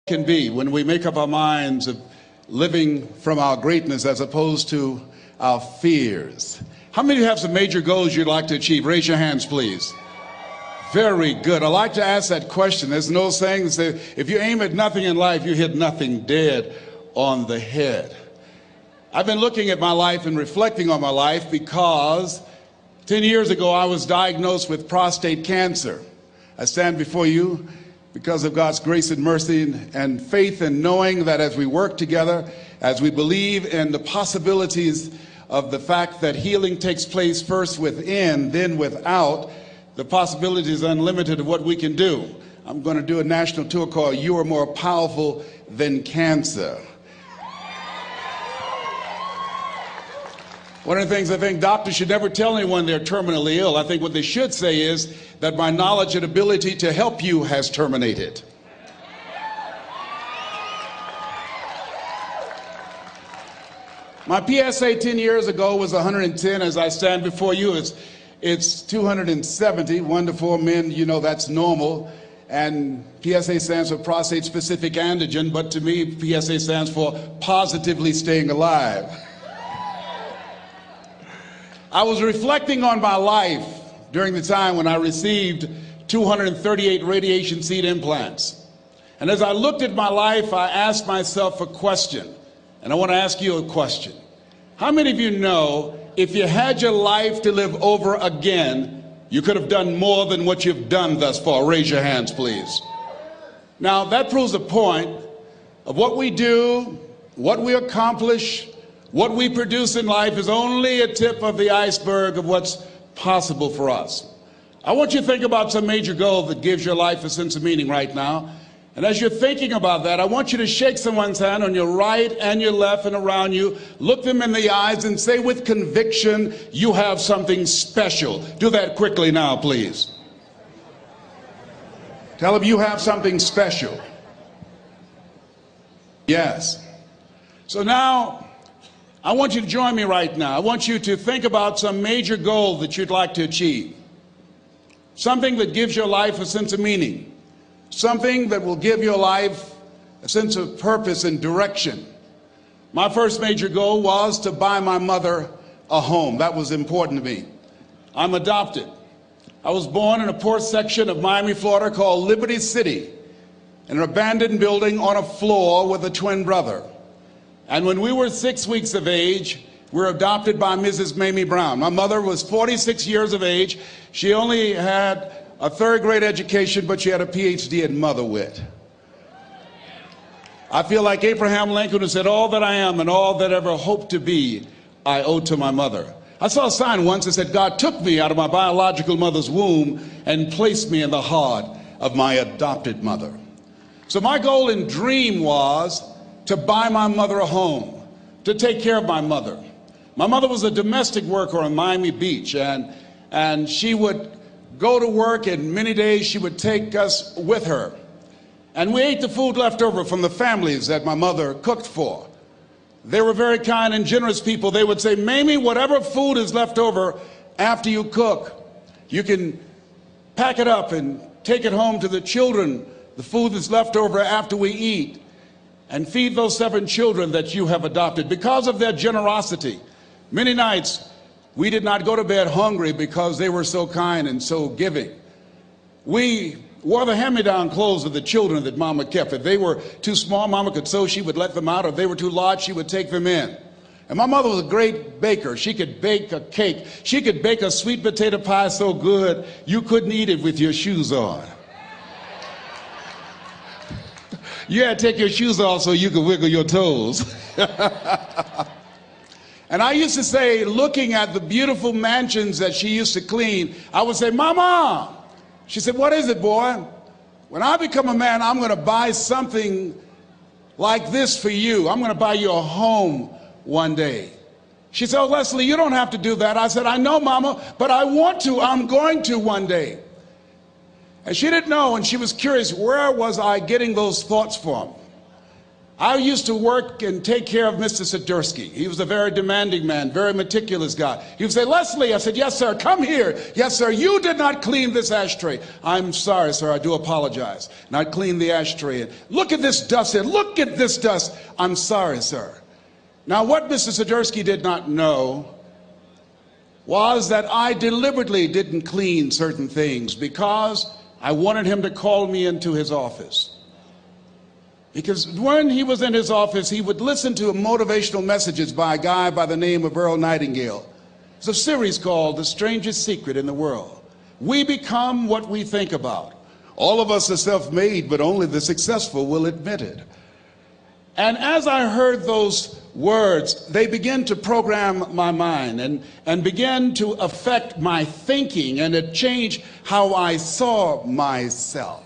Can be when we make up our minds of living from our greatness as opposed to our fears. How many of you have some major goals you'd like to achieve? Raise your hands, please. Very good. I like to ask that question. There's no saying that says, if you aim at nothing in life, you hit nothing dead on the head. I've been looking at my life and reflecting on my life because 10 years ago I was diagnosed with prostate cancer. I stand before you because of God's grace and mercy and faith, and knowing that as we work together, as we believe in the possibilities of the fact that healing takes place first within, then without, the possibility is unlimited of what we can do. I'm going to do a national tour called You Are More Powerful Than Cancer. One of the things I think doctors should never tell anyone they're terminally ill. I think what they should say is that my knowledge and ability to help you has terminated. My PSA 10 years ago was 110. As I stand before you, it's 270. 1 to 4 men, you know that's normal. And PSA stands for prostate specific antigen, but to me, PSA stands for positively staying alive. I was reflecting on my life during the time when I received 238 radiation seed implants. And as I looked at my life, I asked myself a question. And I want to ask you a question. How many of you know if you had your life to live over again, you could have done more than what you've done thus far? Raise your hands, please. Now, that proves a point of what we do, what we accomplish. What we produce in life is only a tip of the iceberg of what's possible for us. I want you to think about some major goal that gives your life a sense of meaning right now. And as you're thinking about that, I want you to shake someone's hand on your right and your left and around you. Look them in the eyes and say with conviction, you have something special. Do that quickly now, please. Tell them you have something special. Yes. So now, I want you to join me right now. I want you to think about some major goal that you'd like to achieve. Something that gives your life a sense of meaning. Something that will give your life a sense of purpose and direction. My first major goal was to buy my mother a home. That was important to me. I'm adopted. I was born in a poor section of Miami, Florida called Liberty City, in an abandoned building on a floor with a twin brother. And when we were 6 weeks of age, we were adopted by Mrs. Mamie Brown. My mother was 46 years of age. She only had a third-grade education, but she had a PhD in mother wit. I feel like Abraham Lincoln, who said, all that I am and all that ever hope to be, I owe to my mother. I saw a sign once that said, God took me out of my biological mother's womb and placed me in the heart of my adopted mother. So my goal and dream was to buy my mother a home, to take care of my mother. My mother was a domestic worker on Miami Beach, and she would go to work, and many days she would take us with her. And we ate the food left over from the families that my mother cooked for. They were very kind and generous people. They would say, Mamie, whatever food is left over after you cook, you can pack it up and take it home to the children, the food that's left over after we eat, and feed those 7 children that you have adopted. Because of their generosity, many nights we did not go to bed hungry because they were so kind and so giving. We wore the hand-me-down clothes of the children that Mama kept. If they were too small, Mama could sew, she would let them out. If they were too large, she would take them in. And my mother was a great baker. She could bake a cake. She could bake a sweet potato pie so good you couldn't eat it with your shoes on. You had to take your shoes off so you could wiggle your toes. And I used to say, looking at the beautiful mansions that she used to clean, I would say, Mama. She said, what is it, boy? When I become a man, I'm going to buy something like this for you. I'm going to buy you a home one day. She said, oh, Leslie, you don't have to do that. I said, I know, Mama, but I want to. I'm going to one day. And she didn't know, and she was curious, where was I getting those thoughts from? I used to work and take care of Mr. Sidursky. He was a very demanding man, very meticulous guy. He would say, Leslie, I said, yes, sir, come here. Yes, sir, you did not clean this ashtray. I'm sorry, sir, I do apologize. And I'd clean the ashtray. And look at this dust here. Look at this dust. I'm sorry, sir. Now, what Mr. Sidursky did not know was that I deliberately didn't clean certain things because I wanted him to call me into his office. Because when he was in his office, he would listen to motivational messages by a guy by the name of Earl Nightingale. It's a series called The Strangest Secret in the World. We become what we think about. All of us are self-made, but only the successful will admit it. And as I heard those words, they began to program my mind and began to affect my thinking, and it changed how I saw myself.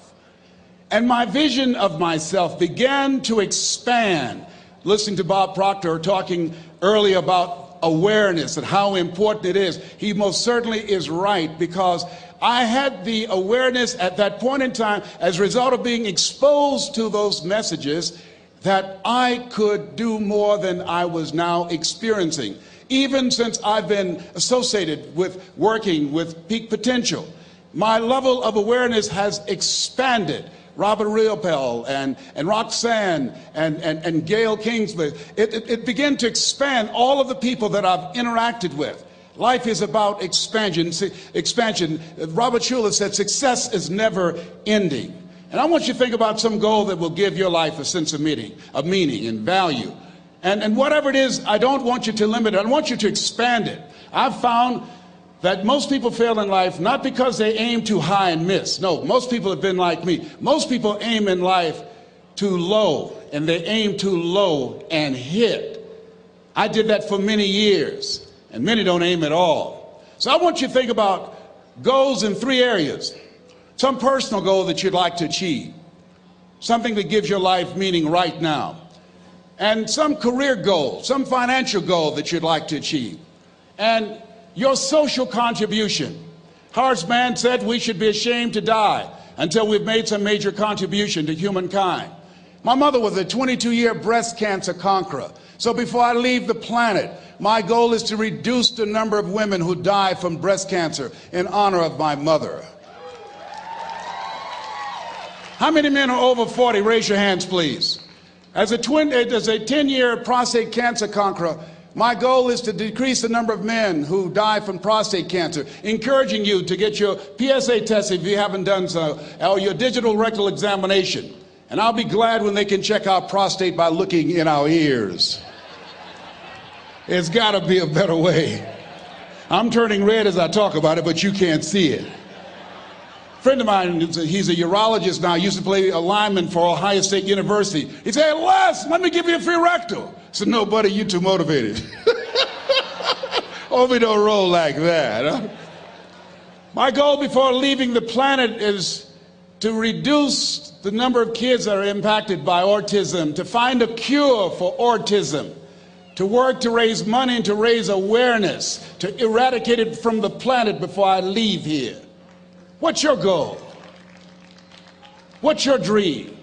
And my vision of myself began to expand. Listening to Bob Proctor talking earlier about awareness and how important it is, he most certainly is right, because I had the awareness at that point in time, as a result of being exposed to those messages, that I could do more than I was now experiencing, even since I've been associated with working with Peak Potential. My level of awareness has expanded. Robert Riopel and Roxanne and Gail Kingsley, it began to expand all of the people that I've interacted with. Life is about expansion. Robert Schuller said success is never ending. And I want you to think about some goal that will give your life a sense of meaning and value. And whatever it is, I don't want you to limit it. I want you to expand it. I've found that most people fail in life not because they aim too high and miss. No, most people have been like me. Most people aim in life too low, and they aim too low and hit. I did that for many years, and many don't aim at all. So I want you to think about goals in three areas. Some personal goal that you'd like to achieve, something that gives your life meaning right now, and some career goal, some financial goal that you'd like to achieve, and your social contribution. Horace Mann said we should be ashamed to die until we've made some major contribution to humankind. My mother was a 22-year breast cancer conqueror. So before I leave the planet, my goal is to reduce the number of women who die from breast cancer in honor of my mother. How many men are over 40? Raise your hands, please. As a 10-year prostate cancer conqueror, my goal is to decrease the number of men who die from prostate cancer, encouraging you to get your PSA test if you haven't done so, or your digital rectal examination. And I'll be glad when they can check our prostate by looking in our ears. It's got to be a better way. I'm turning red as I talk about it, but you can't see it. A friend of mine, he's a urologist now, used to play a lineman for Ohio State University. He said, Les, let me give you a free rectal. I said, no, buddy, you're too motivated. Hope we don't roll like that. Huh? My goal before leaving the planet is to reduce the number of kids that are impacted by autism, to find a cure for autism, to work to raise money and to raise awareness, to eradicate it from the planet before I leave here. What's your goal? What's your dream?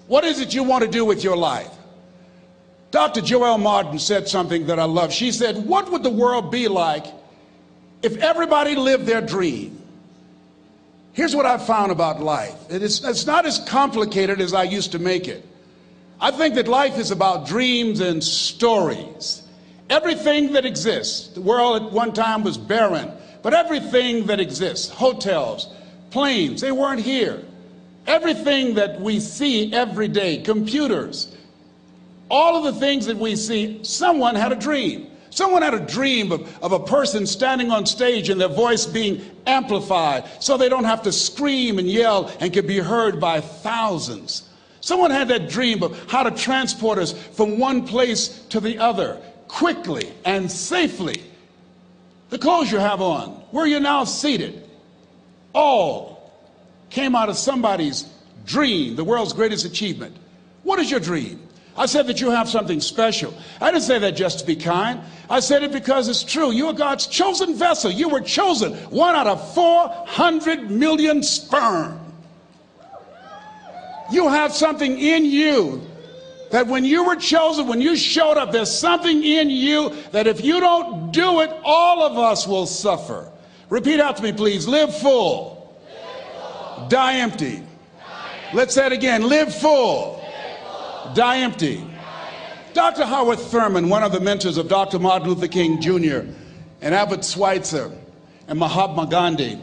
What is it you want to do with your life? Dr. Joelle Martin said something that I love. She said, what would the world be like if everybody lived their dream? Here's what I've found about life. It's not as complicated as I used to make it. I think that life is about dreams and stories. Everything that exists, the world at one time was barren, but everything that exists, hotels, planes, they weren't here. Everything that we see every day, computers, all of the things that we see, someone had a dream. Someone had a dream of a person standing on stage and their voice being amplified so they don't have to scream and yell and can be heard by thousands. Someone had that dream of how to transport us from one place to the other quickly and safely. The clothes you have on, where you're now seated, all came out of somebody's dream, the world's greatest achievement. What is your dream? I said that you have something special. I didn't say that just to be kind. I said it because it's true. You are God's chosen vessel. You were chosen, 1 out of 400 million sperm. You have something in you That when you were chosen, when you showed up, there's something in you that if you don't do it, all of us will suffer. Repeat out to me, please. Live full. Die empty. Let's say it again. Live full. Die empty. Dr. Howard Thurman, one of the mentors of Dr. Martin Luther King Jr. and Albert Schweitzer and Mahatma Gandhi,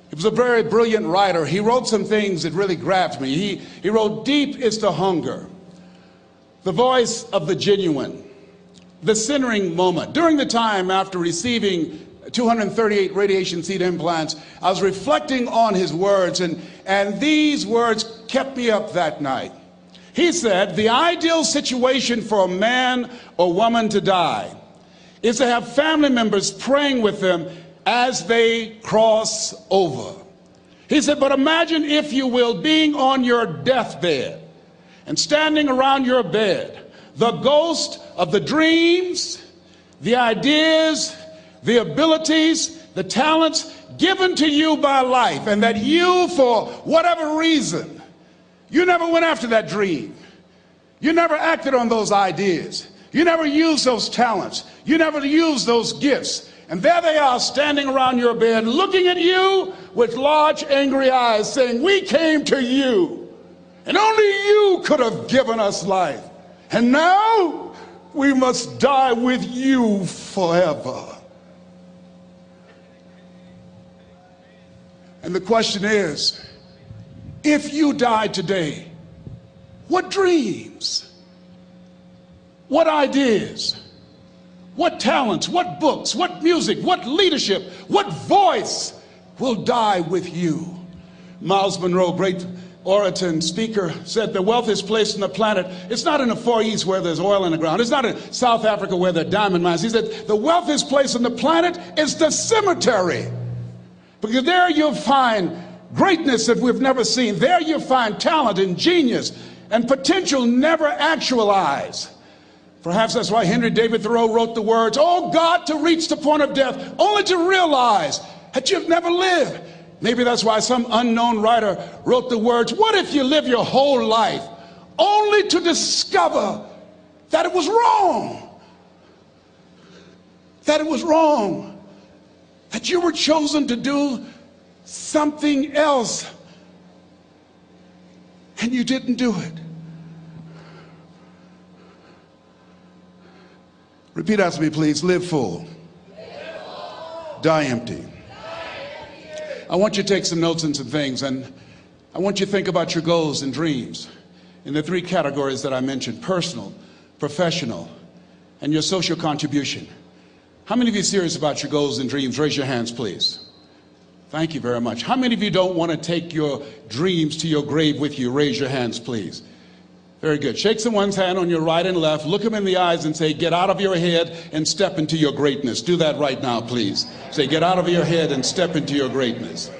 he was a very brilliant writer. He wrote some things that really grabbed me. He wrote, "Deep is the hunger, the voice of the genuine, the centering moment." During the time after receiving 238 radiation seed implants, I was reflecting on his words, and these words kept me up that night. He said, "The ideal situation for a man or woman to die is to have family members praying with them as they cross over." He said, "But imagine, if you will, being on your deathbed and standing around your bed, the ghost of the dreams, the ideas, the abilities, the talents given to you by life, and that you, for whatever reason, you never went after that dream. You never acted on those ideas. You never used those talents. You never used those gifts. And there they are standing around your bed looking at you with large angry eyes saying, 'We came to you, and only you could have given us life. And now we must die with you forever.'" And the question is, if you died today, what dreams, what ideas, what talents, what books, what music, what leadership, what voice will die with you? Miles Monroe, great orator and speaker, said the wealthiest place on the planet, it's not in the Far East where there's oil in the ground. It's not in South Africa where there are diamond mines. He said the wealthiest place on the planet is the cemetery. Because there you'll find greatness that we've never seen. There you'll find talent and genius and potential never actualized. Perhaps that's why Henry David Thoreau wrote the words, "Oh God, to reach the point of death, only to realize that you've never lived." Maybe that's why some unknown writer wrote the words, "What if you live your whole life only to discover that it was wrong? That it was wrong. That you were chosen to do something else and you didn't do it." Repeat after me, please. Live full. Die empty. I want you to take some notes and some things, and I want you to think about your goals and dreams in the three categories that I mentioned: personal, professional, and your social contribution. How many of you are serious about your goals and dreams? Raise your hands, please. Thank you very much. How many of you don't want to take your dreams to your grave with you? Raise your hands, please. Very good. Shake someone's hand on your right and left. Look them in the eyes and say, "Get out of your head and step into your greatness." Do that right now, please. Say, "Get out of your head and step into your greatness."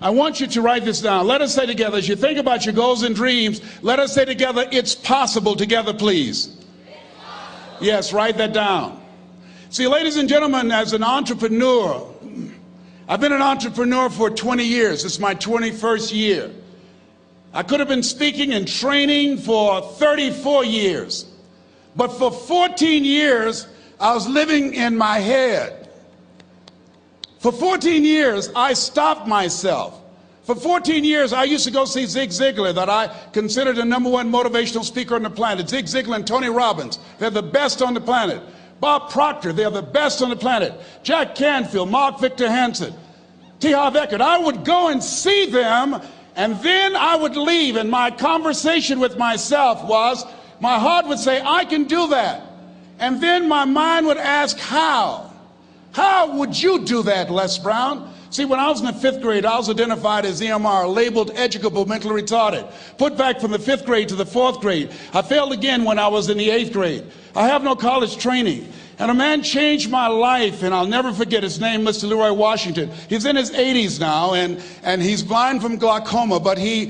I want you to write this down. Let us say together, as you think about your goals and dreams, let us say together, "It's possible," together, please. Yes, write that down. See, ladies and gentlemen, as an entrepreneur, I've been an entrepreneur for 20 years. It's my 21st year. I could have been speaking and training for 34 years. But for 14 years, I was living in my head. For 14 years, I stopped myself. For 14 years, I used to go see Zig Ziglar, that I considered the #1 motivational speaker on the planet. Zig Ziglar and Tony Robbins, they're the best on the planet. Bob Proctor, they're the best on the planet. Jack Canfield, Mark Victor Hansen, T. Harv Eker. I would go and see them, and then I would leave, and my conversation with myself was, my heart would say, "I can do that." And then my mind would ask, how? How would you do that, Les Brown? See, when I was in the 5th grade, I was identified as EMR, labeled educable, mentally retarded. Put back from the 5th grade to the 4th grade. I failed again when I was in the 8th grade. I have no college training. And a man changed my life, and I'll never forget his name, Mr. Leroy Washington. He's in his 80s now, and he's blind from glaucoma, but he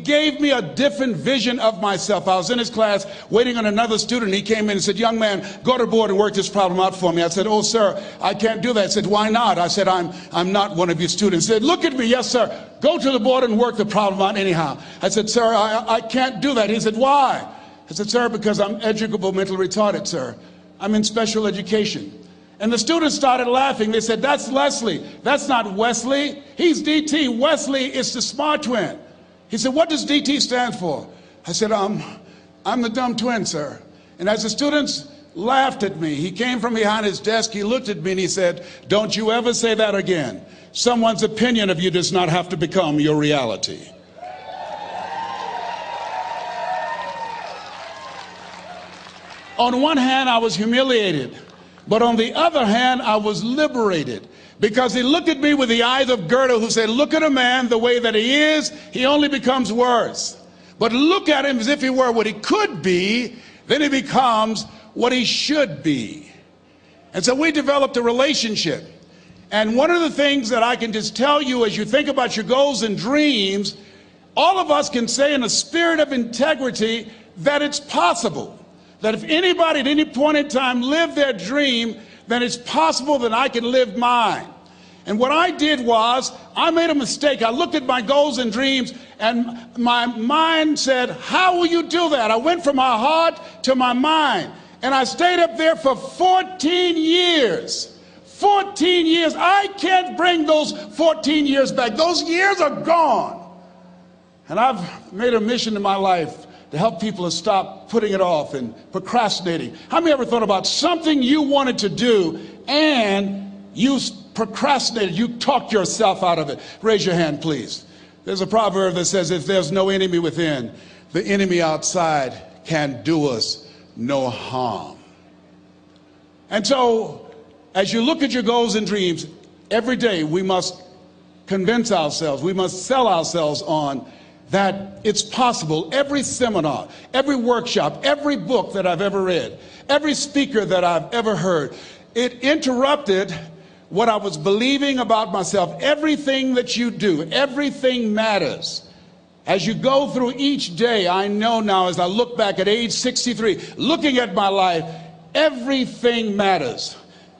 gave me a different vision of myself. I was in his class waiting on another student. He came in and said, "Young man, go to the board and work this problem out for me." I said, "Oh, sir, I can't do that." He said, "Why not?" I said, I'm not one of your students." He said, "Look at me." "Yes, sir. Go to the board and work the problem out anyhow." I said, "Sir, I can't do that." He said, "Why?" I said, "Sir, because I'm educable mentally retarded, sir. I'm in special education." And the students started laughing. They said, "That's Leslie. That's not Wesley. He's DT. Wesley is the smart twin." He said, "What does DT stand for?" I said, I'm the dumb twin, sir." And as the students laughed at me, he came from behind his desk, he looked at me and he said, "Don't you ever say that again. Someone's opinion of you does not have to become your reality." On one hand, I was humiliated, but on the other hand, I was liberated, because he looked at me with the eyes of Goethe, who said, "Look at a man the way that he is, he only becomes worse. But look at him as if he were what he could be, then he becomes what he should be." And so we developed a relationship. And one of the things that I can just tell you as you think about your goals and dreams, all of us can say in a spirit of integrity that it's possible. That if anybody at any point in time lived their dream, then it's possible that I can live mine. And what I did was, I made a mistake. I looked at my goals and dreams, and my mind said, "How will you do that?" I went from my heart to my mind, and I stayed up there for 14 years. 14 years. I can't bring those 14 years back. Those years are gone. And I've made a mission in my life to help people to stop putting it off and procrastinating. How many ever thought about something you wanted to do and you procrastinated, you talked yourself out of it? Raise your hand, please. There's a proverb that says, if there's no enemy within, the enemy outside can do us no harm. And so, as you look at your goals and dreams, every day we must convince ourselves, we must sell ourselves on that it's possible. Every seminar, every workshop, every book that I've ever read, every speaker that I've ever heard, it interrupted what I was believing about myself. Everything that you do, everything matters. As you go through each day, I know now as I look back at age 63, looking at my life, everything matters.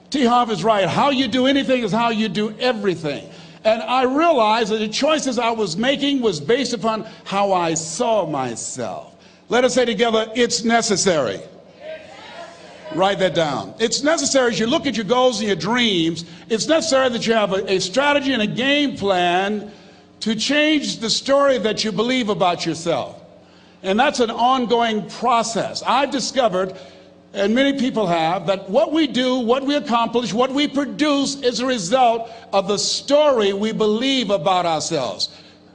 T. Harv is right. How you do anything is how you do everything. And I realized that the choices I was making was based upon how I saw myself. Let us say together, it's necessary. Write that down. It's necessary as you look at your goals and your dreams, it's necessary that you have a strategy and a game plan to change the story that you believe about yourself. And that's an ongoing process. I've discovered, and many people have, that what we do, what we accomplish, what we produce is a result of the story we believe about ourselves.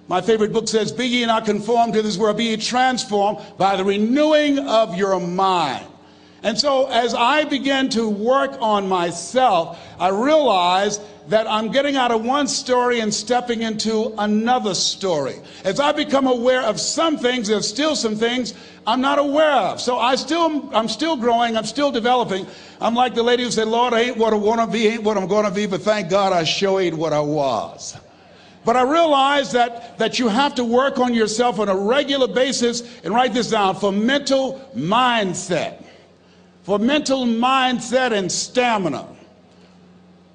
My favorite book says, "Be ye not conformed to this world, be ye transformed by the renewing of your mind." And so as I began to work on myself, I realized that I'm getting out of one story and stepping into another story. As I become aware of some things, there's still some things I'm not aware of. So I'm still growing, I'm still developing. I'm like the lady who said, "Lord, I ain't what I want to be, ain't what I'm going to be, but thank God I sure ain't what I was." But I realize that you have to work on yourself on a regular basis, and write this down, for mental mindset. For mental mindset and stamina.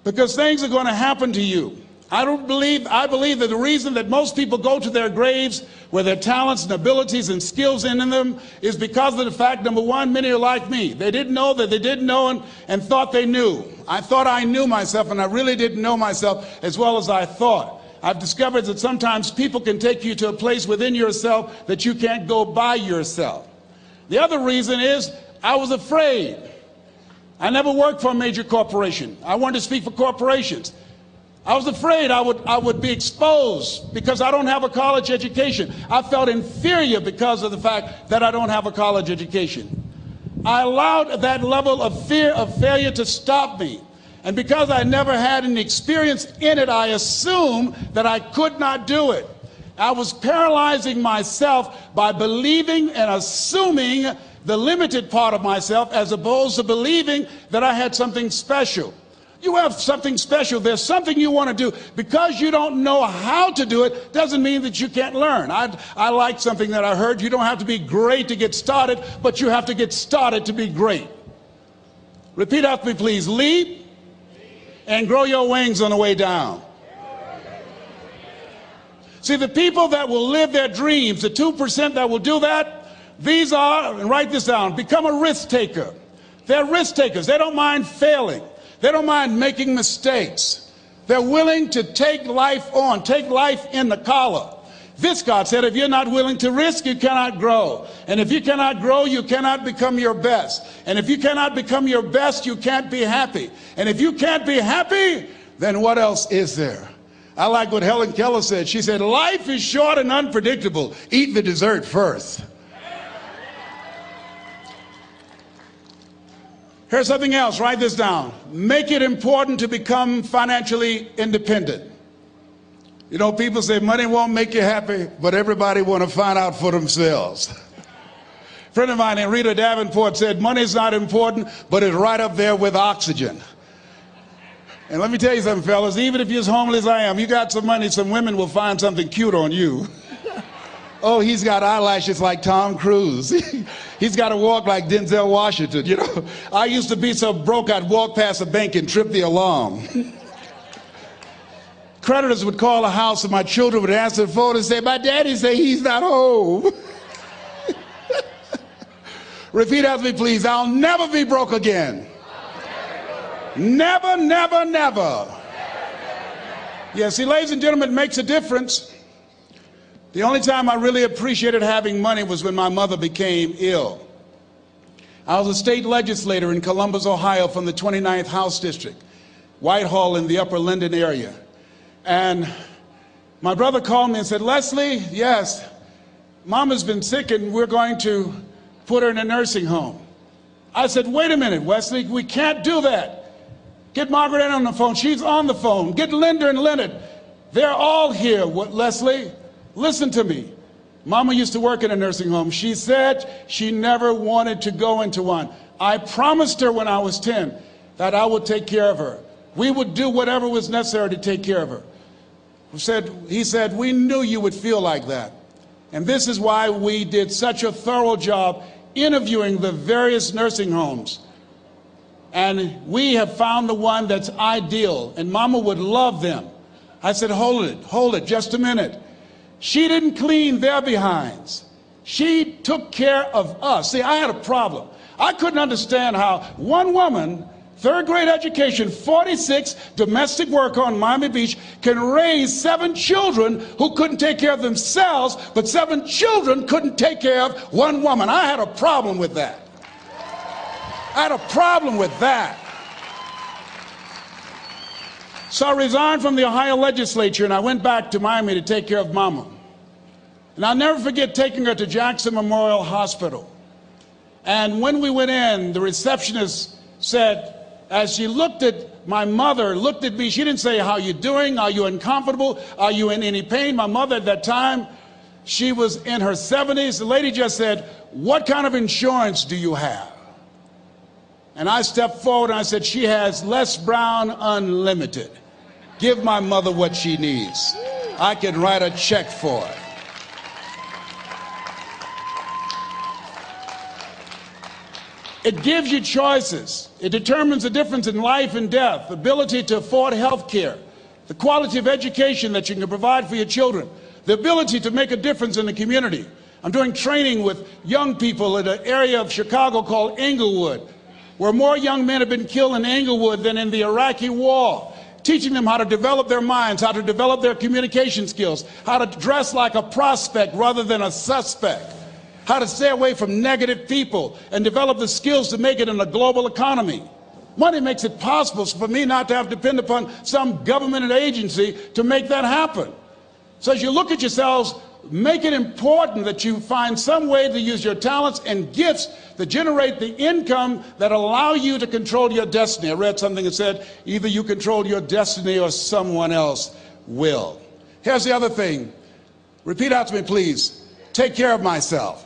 Because things are going to happen to you. I believe that the reason that most people go to their graves with their talents and abilities and skills in them is because of the fact, number one, many are like me. They didn't know that they didn't know and thought they knew. I thought I knew myself, and I really didn't know myself as well as I thought. I've discovered that sometimes people can take you to a place within yourself that you can't go by yourself. The other reason is I was afraid. I never worked for a major corporation. I wanted to speak for corporations. I was afraid I would be exposed because I don't have a college education. I felt inferior because of the fact that I don't have a college education. I allowed that level of fear of failure to stop me. And because I never had any experience in it, I assumed that I could not do it. I was paralyzing myself by believing and assuming the limited part of myself, as opposed to believing that I had something special. You have something special. There's something you want to do. Because you don't know how to do it doesn't mean that you can't learn. I like something that I heard. You don't have to be great to get started, but you have to get started to be great. Repeat after me, please. Leap and grow your wings on the way down. See, the people that will live their dreams, the 2% that will do that, these are, and write this down, become a risk taker. They're risk takers. They don't mind failing. They don't mind making mistakes. They're willing to take life on, take life in the collar. This, God said, if you're not willing to risk, you cannot grow. And if you cannot grow, you cannot become your best. And if you cannot become your best, you can't be happy. And if you can't be happy, then what else is there? I like what Helen Keller said. She said, life is short and unpredictable. Eat the dessert first. Here's something else. Write this down. Make it important to become financially independent. You know, people say money won't make you happy, but everybody want to find out for themselves. A friend of mine named Rita Davenport said, money's not important, but it's right up there with oxygen. And let me tell you something, fellas, even if you're as homeless as I am, you got some money, some women will find something cute on you. Oh, he's got eyelashes like Tom Cruise. He's got to walk like Denzel Washington, you know. I used to be so broke I'd walk past a bank and trip the alarm. Creditors would call the house and my children would answer the phone and say, my daddy say he's not home. Repeat after me, please. I'll never be broke again. Never, never, never. Yeah, see, ladies and gentlemen, it makes a difference. The only time I really appreciated having money was when my mother became ill. I was a state legislator in Columbus, Ohio, from the 29th House District, Whitehall in the Upper Linden area. And my brother called me and said, Leslie, yes, Mama's been sick and we're going to put her in a nursing home. I said, wait a minute, Wesley, we can't do that. Get Margaret Ann on the phone. She's on the phone. Get Linda and Leonard. They're all here, Leslie. Listen to me. Mama used to work in a nursing home. She said she never wanted to go into one. I promised her when I was 10 that I would take care of her. We would do whatever was necessary to take care of her. He said, we knew you would feel like that. And this is why we did such a thorough job interviewing the various nursing homes. And we have found the one that's ideal, and Mama would love them. I said, hold it, just a minute. She didn't clean their behinds. She took care of us. See, I had a problem. I couldn't understand how one woman, third grade education, 46, domestic worker on Miami Beach, can raise 7 children who couldn't take care of themselves, but 7 children couldn't take care of one woman. I had a problem with that. I had a problem with that. So I resigned from the Ohio legislature and I went back to Miami to take care of Mama. And I'll never forget taking her to Jackson Memorial Hospital. And when we went in, the receptionist said, as she looked at my mother, looked at me, she didn't say, how you doing? Are you uncomfortable? Are you in any pain? My mother at that time, she was in her 70s. The lady just said, what kind of insurance do you have? And I stepped forward and I said, she has Les Brown Unlimited. Give my mother what she needs. I can write a check for it. It gives you choices. It determines the difference in life and death, the ability to afford health care, the quality of education that you can provide for your children, the ability to make a difference in the community. I'm doing training with young people in an area of Chicago called Englewood, where more young men have been killed in Englewood than in the Iraqi war, teaching them how to develop their minds, how to develop their communication skills, how to dress like a prospect rather than a suspect, how to stay away from negative people and develop the skills to make it in a global economy. Money makes it possible for me not to have to depend upon some government agency to make that happen. So as you look at yourselves, make it important that you find some way to use your talents and gifts that generate the income that allow you to control your destiny. I read something that said, either you control your destiny or someone else will. Here's the other thing. Repeat out to me, please. Take care of myself.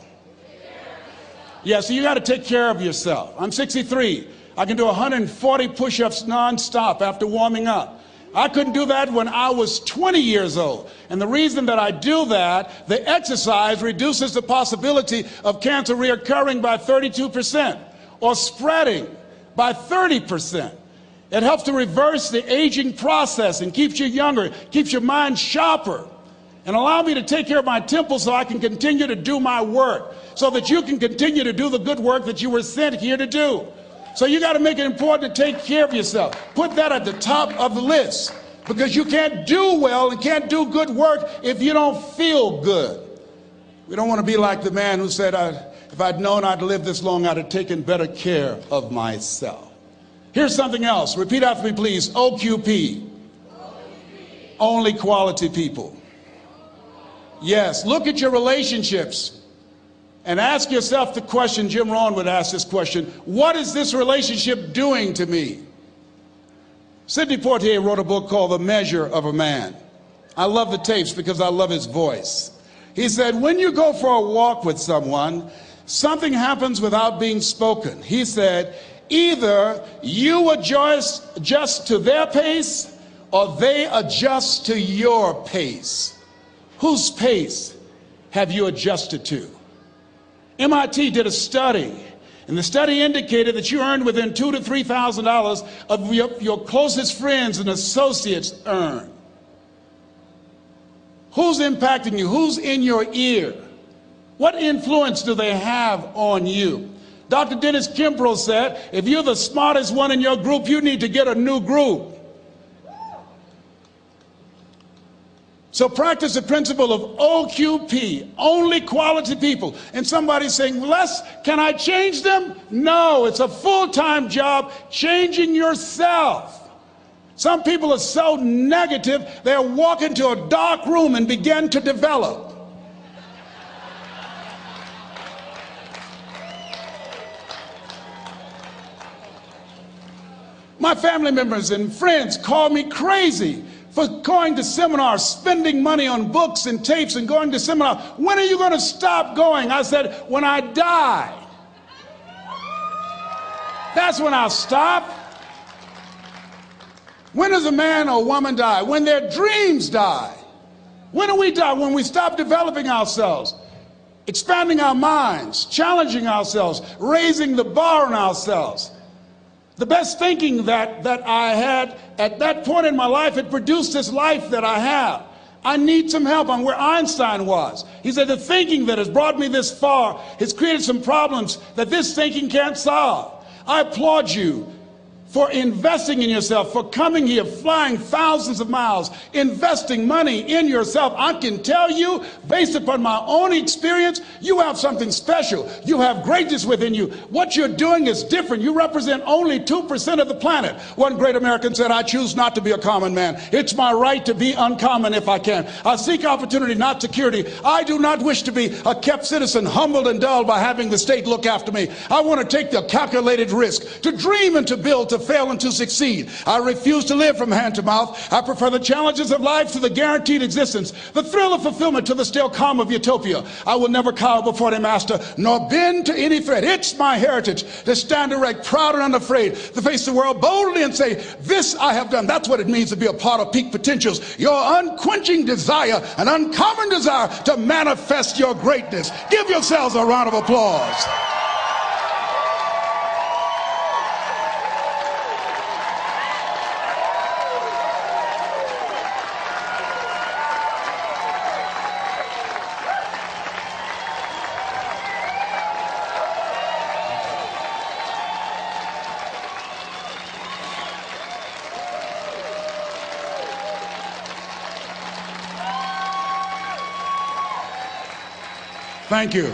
Yeah, so you got to take care of yourself. I'm 63. I can do 140 push-ups nonstop after warming up. I couldn't do that when I was 20 years old. And the reason that I do that, the exercise reduces the possibility of cancer reoccurring by 32% or spreading by 30%. It helps to reverse the aging process and keeps you younger, keeps your mind sharper, and allow me to take care of my temple so I can continue to do my work, so that you can continue to do the good work that you were sent here to do. So you got to make it important to take care of yourself. Put that at the top of the list, because you can't do well and can't do good work if you don't feel good. We don't want to be like the man who said, if I'd known I'd live this long, I'd have taken better care of myself. Here's something else. Repeat after me, please. OQP. Only quality people. Yes, look at your relationships and ask yourself the question, Jim Rohn would ask this question, what is this relationship doing to me? Sidney Poitier wrote a book called The Measure of a Man. I love the tapes because I love his voice. He said, when you go for a walk with someone, something happens without being spoken. He said, either you adjust to their pace or they adjust to your pace. Whose pace have you adjusted to? MIT did a study, and the study indicated that you earned within $2,000 to $3,000 of your closest friends and associates earn. Who's impacting you? Who's in your ear? What influence do they have on you? Dr. Dennis Kimbrough said, if you're the smartest one in your group, you need to get a new group. So practice the principle of OQP, only quality people. And somebody's saying, Les, can I change them? No, it's a full-time job changing yourself. Some people are so negative, they'll walk into a dark room and begin to develop. My family members and friends call me crazy for going to seminars, spending money on books and tapes and going to seminars. When are you going to stop going? I said, when I die. That's when I'll stop. When does a man or woman die? When their dreams die. When do we die? When we stop developing ourselves, expanding our minds, challenging ourselves, raising the bar on ourselves. The best thinking that I had at that point in my life had produced this life that I have. I need some help. I'm where Einstein was. He said, the thinking that has brought me this far has created some problems that this thinking can't solve. I applaud you for investing in yourself, for coming here, flying thousands of miles, investing money in yourself. I can tell you, based upon my own experience, you have something special. You have greatness within you. What you're doing is different. You represent only 2% of the planet. One great American said, I choose not to be a common man. It's my right to be uncommon if I can. I seek opportunity, not security. I do not wish to be a kept citizen, humbled and dulled by having the state look after me. I want to take the calculated risk, to dream and to build, to fail and to succeed. I refuse to live from hand to mouth. I prefer the challenges of life to the guaranteed existence, the thrill of fulfillment to the still calm of utopia. I will never cower before the master, nor bend to any threat. It's my heritage to stand erect, proud and unafraid, to face the world boldly and say, this I have done. That's what it means to be a part of Peak Potentials. Your unquenching desire, an uncommon desire to manifest your greatness. Give yourselves a round of applause. Thank you.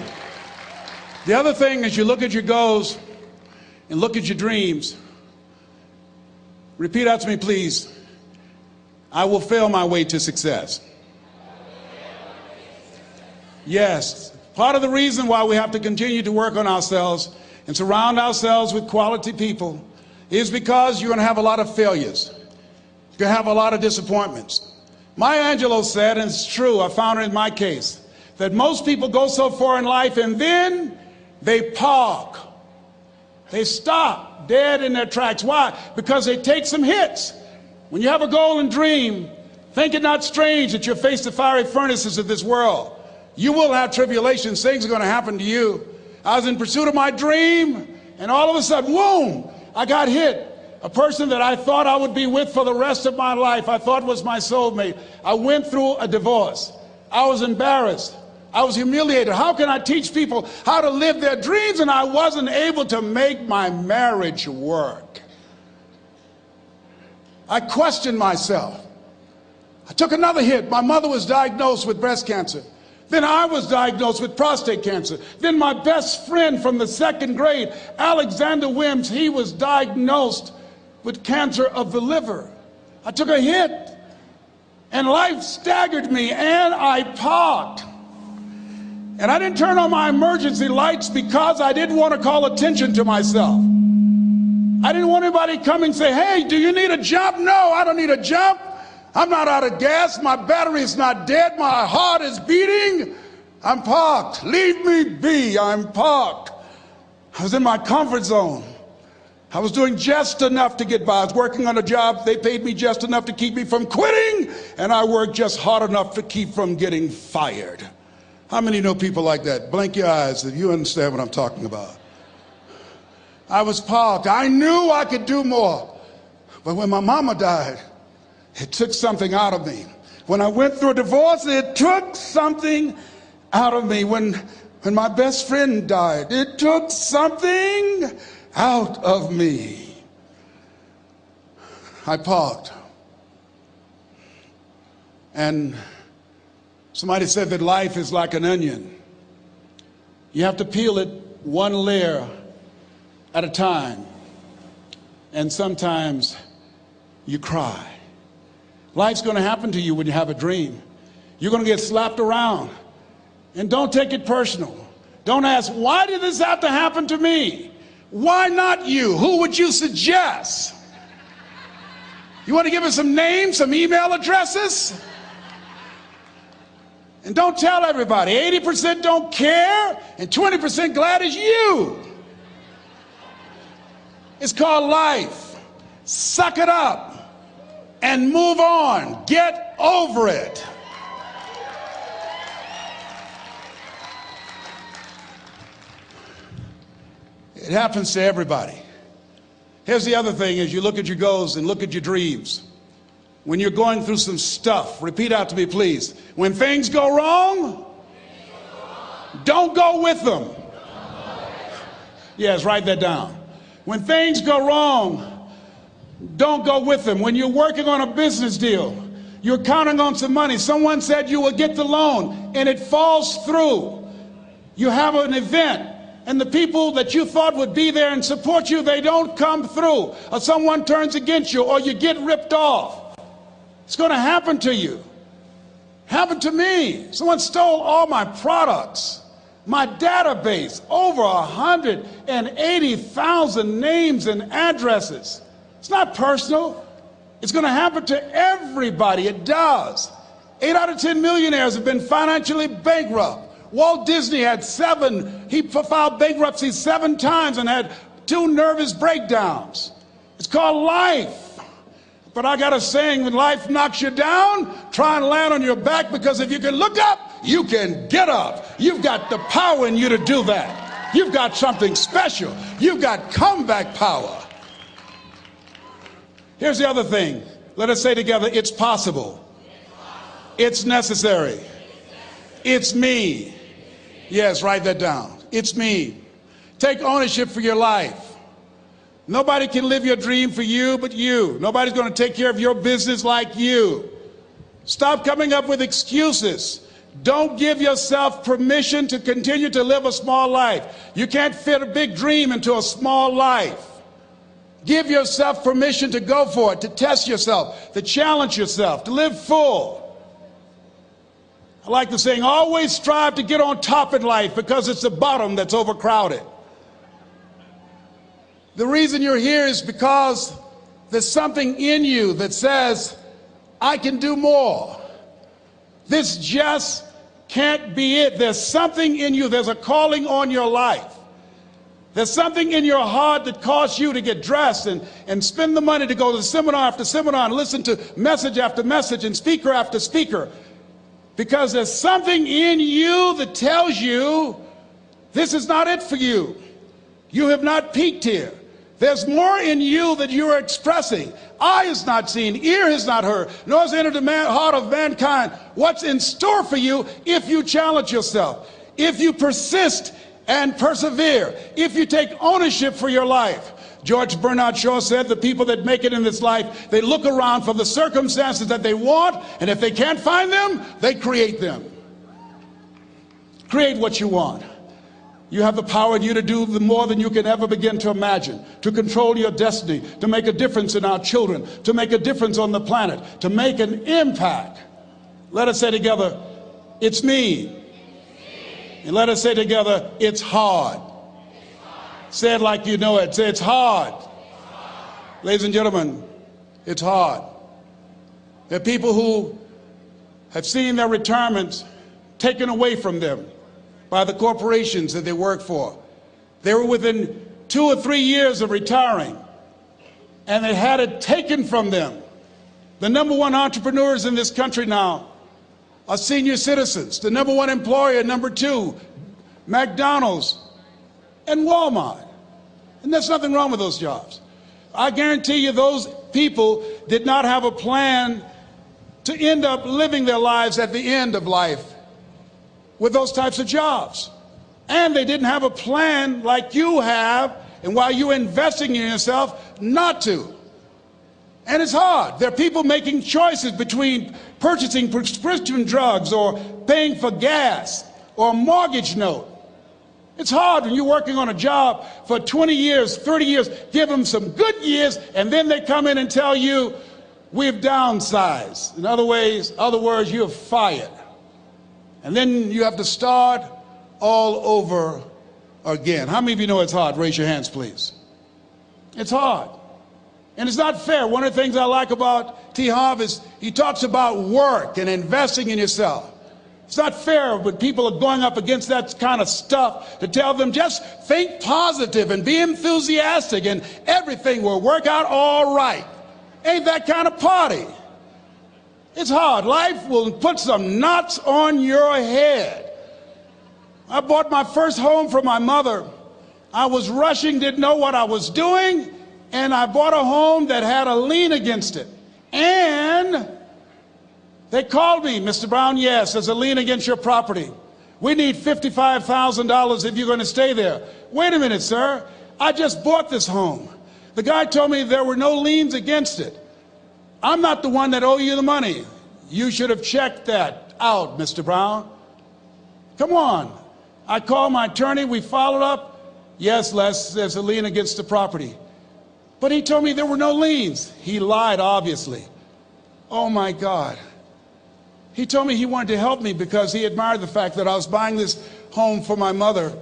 The other thing is you look at your goals and look at your dreams. Repeat after me, please. I will fail my way to success. Yes, part of the reason why we have to continue to work on ourselves and surround ourselves with quality people is because you're going to have a lot of failures. You're going to have a lot of disappointments. Maya Angelou said, and it's true, I found it in my case, that most people go so far in life and then they park. They stop dead in their tracks. Why? Because they take some hits. When you have a goal and dream, think it not strange that you face the fiery furnaces of this world. You will have tribulations. Things are going to happen to you. I was in pursuit of my dream, and all of a sudden, boom, I got hit. A person that I thought I would be with for the rest of my life, I thought was my soulmate. I went through a divorce. I was embarrassed. I was humiliated. How can I teach people how to live their dreams? And I wasn't able to make my marriage work. I questioned myself. I took another hit. My mother was diagnosed with breast cancer. Then I was diagnosed with prostate cancer. Then my best friend from the second grade, Alexander Wims, he was diagnosed with cancer of the liver. I took a hit, and life staggered me, and I parked. And I didn't turn on my emergency lights because I didn't want to call attention to myself. I didn't want anybody coming and say, hey, do you need a jump? No, I don't need a jump. I'm not out of gas. My battery is not dead. My heart is beating. I'm parked. Leave me be. I'm parked. I was in my comfort zone. I was doing just enough to get by. I was working on a job. They paid me just enough to keep me from quitting, and I worked just hard enough to keep from getting fired. How many know people like that? Blink your eyes if you understand what I'm talking about. I was parked. I knew I could do more. But when my mama died, it took something out of me. When I went through a divorce, it took something out of me. When my best friend died, it took something out of me. I parked. And somebody said that life is like an onion. You have to peel it one layer at a time. And sometimes you cry. Life's going to happen to you when you have a dream. You're going to get slapped around. And don't take it personal. Don't ask, why did this have to happen to me? Why not you? Who would you suggest? You want to give us some names, some email addresses? And don't tell everybody. 80% don't care, and 20% glad it's you. It's called life. Suck it up and move on. Get over it. It happens to everybody. Here's the other thing: as you look at your goals and look at your dreams, when you're going through some stuff, repeat out to me, please. When things go wrong, don't go with them. Yes, write that down. When things go wrong, don't go with them. When you're working on a business deal, you're counting on some money. Someone said you will get the loan, and it falls through. You have an event, and the people that you thought would be there and support you, they don't come through. Or someone turns against you, or you get ripped off. It's going to happen to you. Happened to me. Someone stole all my products. My database, over 180,000 names and addresses. It's not personal. It's going to happen to everybody. It does. 8 out of 10 millionaires have been financially bankrupt. Walt Disney had 7. He filed bankruptcy 7 times and had 2 nervous breakdowns. It's called life. But I got a saying: when life knocks you down, try and land on your back, because if you can look up, you can get up. You've got the power in you to do that. You've got something special. You've got comeback power. Here's the other thing. Let us say together, it's possible. It's necessary. It's me. Yes, write that down. It's me. Take ownership for your life. Nobody can live your dream for you but you. Nobody's going to take care of your business like you. Stop coming up with excuses. Don't give yourself permission to continue to live a small life. You can't fit a big dream into a small life. Give yourself permission to go for it, to test yourself, to challenge yourself, to live full. I like the saying, always strive to get on top in life, because it's the bottom that's overcrowded. The reason you're here is because there's something in you that says, I can do more. This just can't be it. There's something in you. There's a calling on your life. There's something in your heart that caused you to get dressed and spend the money to go to seminar after seminar and listen to message after message and speaker after speaker. Because there's something in you that tells you this is not it for you. You have not peaked here. There's more in you that you are expressing. Eye has not seen, ear has not heard, nor has entered the heart of mankind what's in store for you if you challenge yourself, if you persist and persevere, if you take ownership for your life. George Bernard Shaw said the people that make it in this life, they look around for the circumstances that they want, and if they can't find them, they create them. Create what you want. You have the power in you to do more than you can ever begin to imagine, to control your destiny, to make a difference in our children, to make a difference on the planet, to make an impact. Let us say together, it's me. And let us say together, it's hard. Say it like you know it. Say it's hard. Ladies and gentlemen, it's hard. There are people who have seen their retirements taken away from them by the corporations that they work for. They were within 2 or 3 years of retiring, and they had it taken from them. The #1 entrepreneurs in this country now are senior citizens. The #1 employer, #2, McDonald's and Walmart. And there's nothing wrong with those jobs. I guarantee you those people did not have a plan to end up living their lives at the end of life with those types of jobs. And they didn't have a plan like you have, and while you're investing in yourself, not to. And it's hard. There are people making choices between purchasing prescription drugs or paying for gas or a mortgage note. It's hard when you're working on a job for 20 years, 30 years, give them some good years, and then they come in and tell you, we've downsized. In other words, you're fired. And then you have to start all over again. How many of you know it's hard? Raise your hands, please. It's hard. And it's not fair. One of the things I like about T. Harv is he talks about work and investing in yourself. It's not fair when people are going up against that kind of stuff to tell them just think positive and be enthusiastic and everything will work out all right. Ain't that kind of party. It's hard. Life will put some knots on your head. I bought my first home for my mother. I was rushing, didn't know what I was doing, and I bought a home that had a lien against it. And they called me, Mr. Brown, yes, there's a lien against your property. We need $55,000 if you're going to stay there. Wait a minute, sir. I just bought this home. The guy told me there were no liens against it. I'm not the one that owe you the money. You should have checked that out, Mr. Brown. Come on. I called my attorney. We followed up. Yes, Les, there's a lien against the property. But he told me there were no liens. He lied, obviously. Oh, my God. He told me he wanted to help me because he admired the fact that I was buying this home for my mother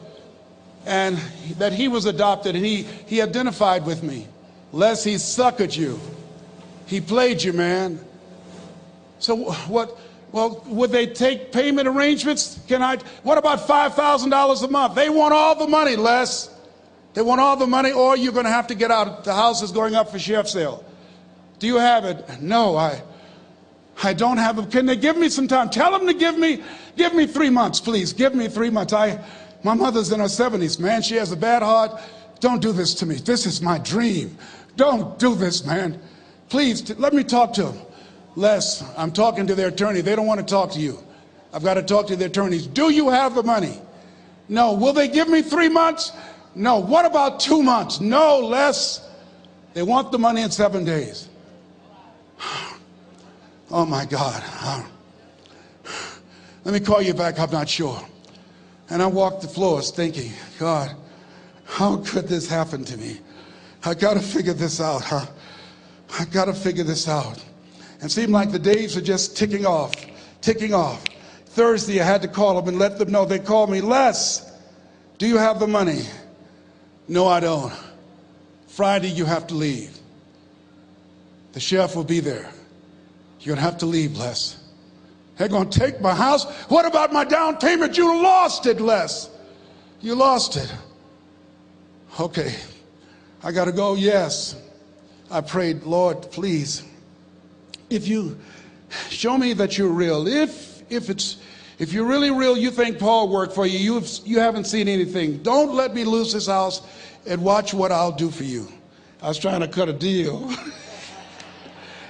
and that he was adopted, and he identified with me. Les, he suckered you. He played you, man. So what? Well, would they take payment arrangements? What about $5,000 a month? They want all the money, Les. They want all the money, or you're going to have to get out. The house is going up for sheriff's sale. Do you have it? No, I don't have it. Can they give me some time? Tell them to give me 3 months, please. Give me 3 months. My mother's in her 70s, man. She has a bad heart. Don't do this to me. This is my dream. Don't do this, man. Please, let me talk to them. Les, I'm talking to their attorney. They don't want to talk to you. I've got to talk to their attorneys. Do you have the money? No. Will they give me 3 months? No. What about 2 months? No, Les. They want the money in 7 days. Oh, my God. Let me call you back. I'm not sure. And I walked the floors thinking, God, how could this happen to me? I got to figure this out, huh? I got to figure this out. And it seemed like the days were just ticking off. Thursday, I had to call them and let them know. They called me, Les, do you have the money? No, I don't. Friday, you have to leave. The sheriff will be there. You're going to have to leave, Les. They're going to take my house. What about my down payment? You lost it, Les. You lost it. Okay, I got to go. Yes. I prayed, Lord, please, if you show me that you're real, if you're really real, you think Paul worked for you, you haven't seen anything. Don't let me lose this house and watch what I'll do for you. I was trying to cut a deal.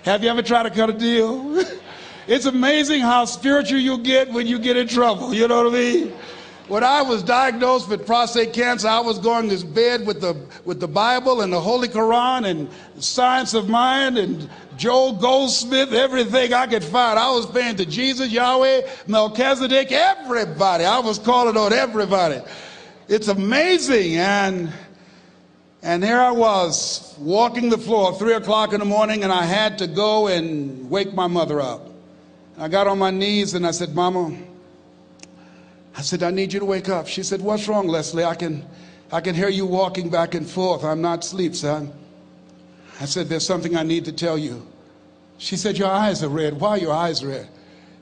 Have you ever tried to cut a deal? It's amazing how spiritual you get when you get in trouble. You know what I mean? When I was diagnosed with prostate cancer, I was going to bed with the Bible and the Holy Quran and Science of Mind and Joel Goldsmith, everything I could find. I was praying to Jesus, Yahweh, Melchizedek, everybody. I was calling on everybody. It's amazing. And here I was walking the floor 3 o'clock in the morning, and I had to go and wake my mother up. I got on my knees and I said, Mama, I said, I need you to wake up. She said, what's wrong, Leslie? I can hear you walking back and forth. I'm not asleep, son. I said, there's something I need to tell you. She said, your eyes are red. Why are your eyes red?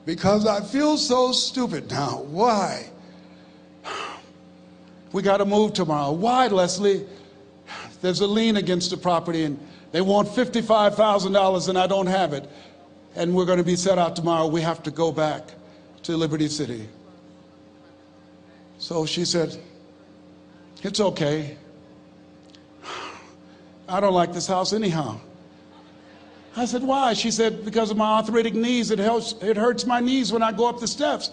Because I feel so stupid now. Why? We got to move tomorrow. Why, Leslie? There's a lien against the property and they want $55,000 and I don't have it. And we're going to be set out tomorrow. We have to go back to Liberty City. So she said, it's okay. I don't like this house anyhow. I said, why? She said, because of my arthritic knees, it hurts my knees when I go up the steps.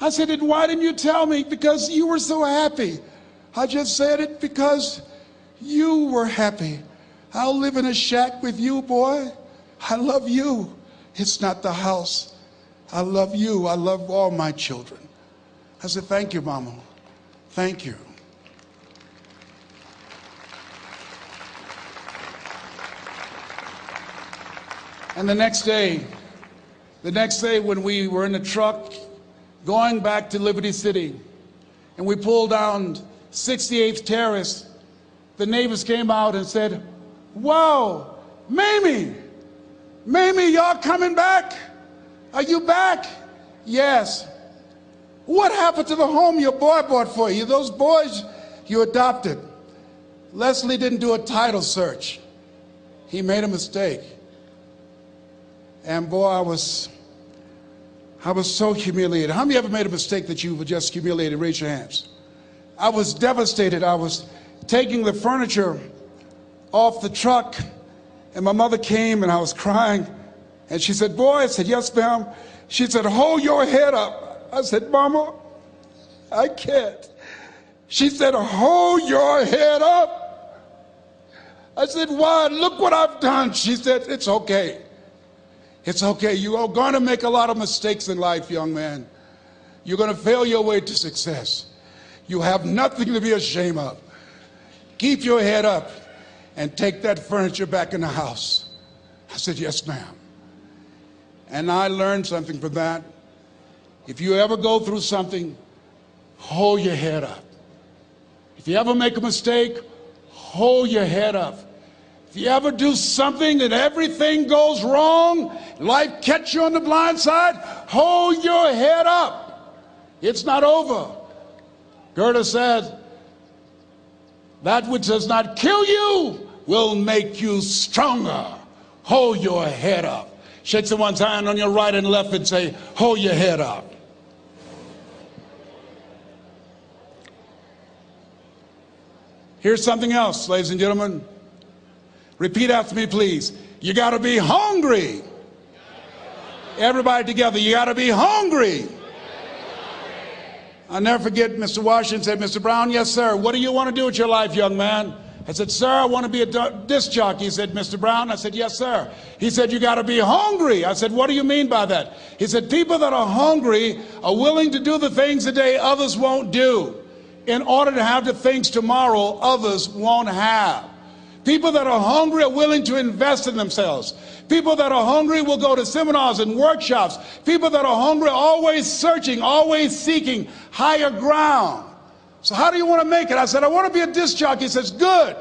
I said, and why didn't you tell me? Because you were so happy. I just said it because you were happy. I'll live in a shack with you, boy. I love you. It's not the house. I love you. I love all my children. I said, thank you, Mama. Thank you. And the next day when we were in the truck going back to Liberty City and we pulled down 68th Terrace, the neighbors came out and said, wow, Mamie, y'all coming back? Are you back? Yes. What happened to the home your boy bought for you? Those boys you adopted. Leslie didn't do a title search. He made a mistake. And boy, I was so humiliated. How many ever made a mistake that you were just humiliated? Raise your hands. I was devastated. I was taking the furniture off the truck and my mother came and I was crying and she said, boy, I said, yes, ma'am. She said, hold your head up. I said, Mama, I can't. She said, hold your head up. I said, why? Look what I've done. She said, it's okay. It's okay. You are going to make a lot of mistakes in life, young man. You're going to fail your way to success. You have nothing to be ashamed of. Keep your head up and take that furniture back in the house. I said, yes, ma'am. And I learned something from that. If you ever go through something, hold your head up. If you ever make a mistake, hold your head up. If you ever do something and everything goes wrong, life catch you on the blind side, hold your head up. It's not over. Goethe said, that which does not kill you will make you stronger. Hold your head up. Shake someone's hand on your right and left and say, hold your head up. Here's something else, ladies and gentlemen. Repeat after me, please. You got to be hungry. Everybody together, you got to be hungry. I'll never forget Mr. Washington said, Mr. Brown, yes, sir. What do you want to do with your life, young man? I said, sir, I want to be a disc jockey. He said, Mr. Brown? I said, yes, sir. He said, you got to be hungry. I said, what do you mean by that? He said, people that are hungry are willing to do the things today others won't do in order to have the things tomorrow others won't have. People that are hungry are willing to invest in themselves. People that are hungry will go to seminars and workshops. People that are hungry are always searching, always seeking higher ground. So how do you want to make it? I said, I want to be a disc jockey. He says, good.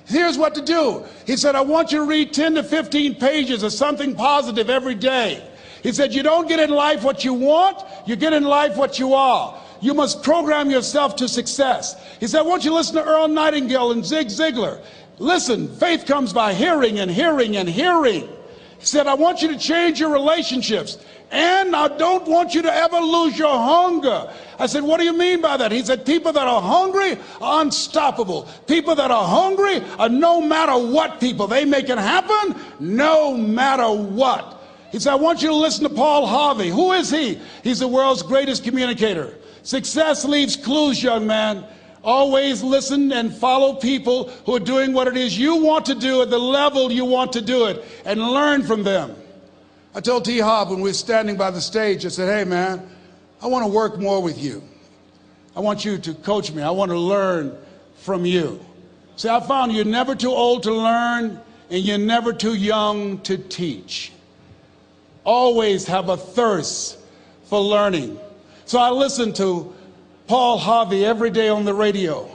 Here's what to do. He said, I want you to read 10 to 15 pages of something positive every day. He said, you don't get in life what you want, you get in life what you are. you must program yourself to success. He said, I want you to listen to Earl Nightingale and Zig Ziglar. Listen, faith comes by hearing and hearing and hearing. He said, I want you to change your relationships. And I don't want you to ever lose your hunger. I said, what do you mean by that? He said, people that are hungry are unstoppable. People that are hungry are no matter what people. They make it happen no matter what. He said, I want you to listen to Paul Harvey. Who is he? He's the world's greatest communicator. Success leaves clues, young man. Always listen and follow people who are doing what it is you want to do at the level you want to do it, and learn from them. I told T. Harv when we were standing by the stage, I said, hey man, I want to work more with you. I want you to coach me. I want to learn from you. See, I found you're never too old to learn and you're never too young to teach. Always have a thirst for learning. So I listened to Paul Harvey every day on the radio.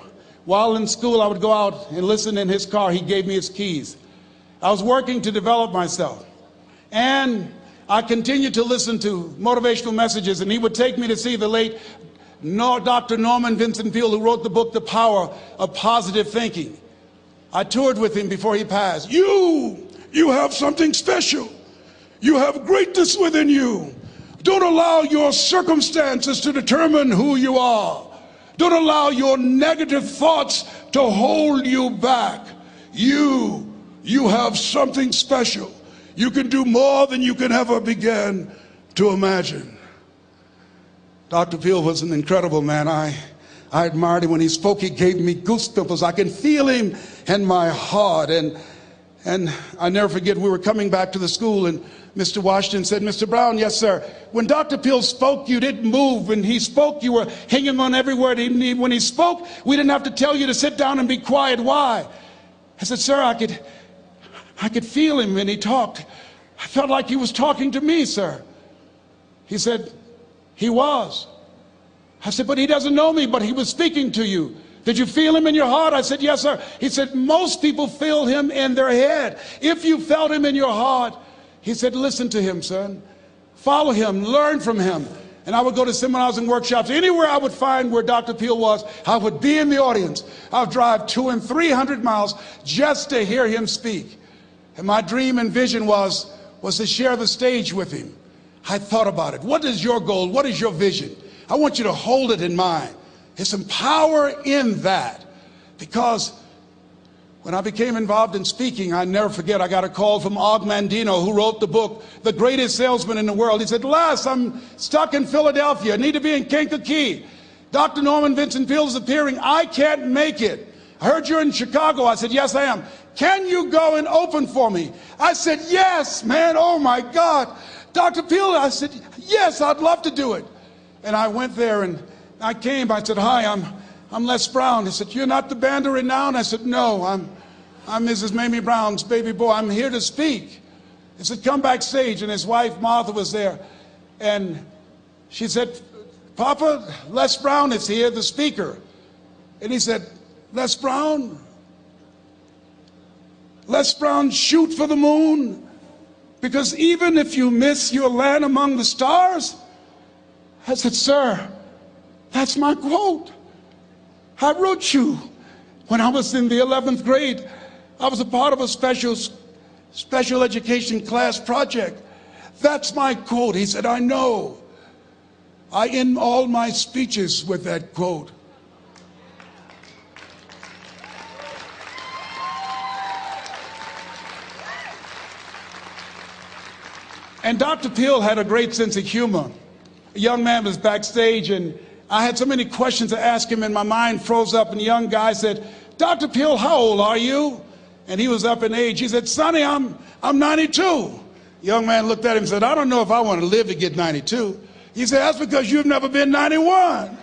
While in school, I would go out and listen in his car. He gave me his keys. I was working to develop myself. And I continued to listen to motivational messages, and he would take me to see the late Dr. Norman Vincent Peale, who wrote the book, The Power of Positive Thinking. I toured with him before he passed. You have something special. You have greatness within you. Don't allow your circumstances to determine who you are. Don't allow your negative thoughts to hold you back. You have something special. You can do more than you can ever begin to imagine. Dr. Peale was an incredible man. I admired him. When he spoke, he gave me goosebumps. I can feel him in my heart. And I never forget, we were coming back to the school, and Mr. Washington said, Mr. Brown, yes, sir. When Dr. Peale spoke, you didn't move. When he spoke, you were hanging on every word. When he spoke, we didn't have to tell you to sit down and be quiet. Why? I said, sir, I could feel him when he talked. I felt like he was talking to me, sir. He said, he was. I said, but he doesn't know me, but he was speaking to you. Did you feel him in your heart? I said, yes, sir. He said, most people feel him in their head. If you felt him in your heart, he said, listen to him, son. Follow him, learn from him. And I would go to seminars and workshops. Anywhere I would find where Dr. Peale was, I would be in the audience. I would drive 200 and 300 miles just to hear him speak. And my dream and vision was to share the stage with him. I thought about it. What is your goal? What is your vision? I want you to hold it in mind. There's some power in that. Because when I became involved in speaking, I never forget, I got a call from Og Mandino, who wrote the book, The Greatest Salesman in the World. He said, Les, I'm stuck in Philadelphia. I need to be in Kankakee. Dr. Norman Vincent Peale is appearing. I can't make it. I heard you're in Chicago. I said, yes, I am. Can you go and open for me? I said, yes, man. Oh, my God. Dr. Peale, I said, yes, I'd love to do it. And I went there and I came. I said, hi, I'm Les Brown. He said, you're not the band of renown? I said, no, I'm Mrs. Mamie Brown's baby boy. I'm here to speak. He said, come backstage. And his wife, Martha, was there. And she said, Papa, Les Brown is here, the speaker. And he said, Les Brown? Les Brown shoot for the moon? Because even if you miss, you'll land among the stars? I said, sir, that's my quote. I wrote you when I was in the 11th grade. I was a part of a special education class project. That's my quote. He said, I know. I end all my speeches with that quote. And Dr. Peale had a great sense of humor. A young man was backstage, and I had so many questions to ask him, and my mind froze up, and the young guy said, Dr. Peale, how old are you? And he was up in age. He said, Sonny, I'm 92. The young man looked at him and said, I don't know if I want to live to get 92. He said, that's because you've never been 91.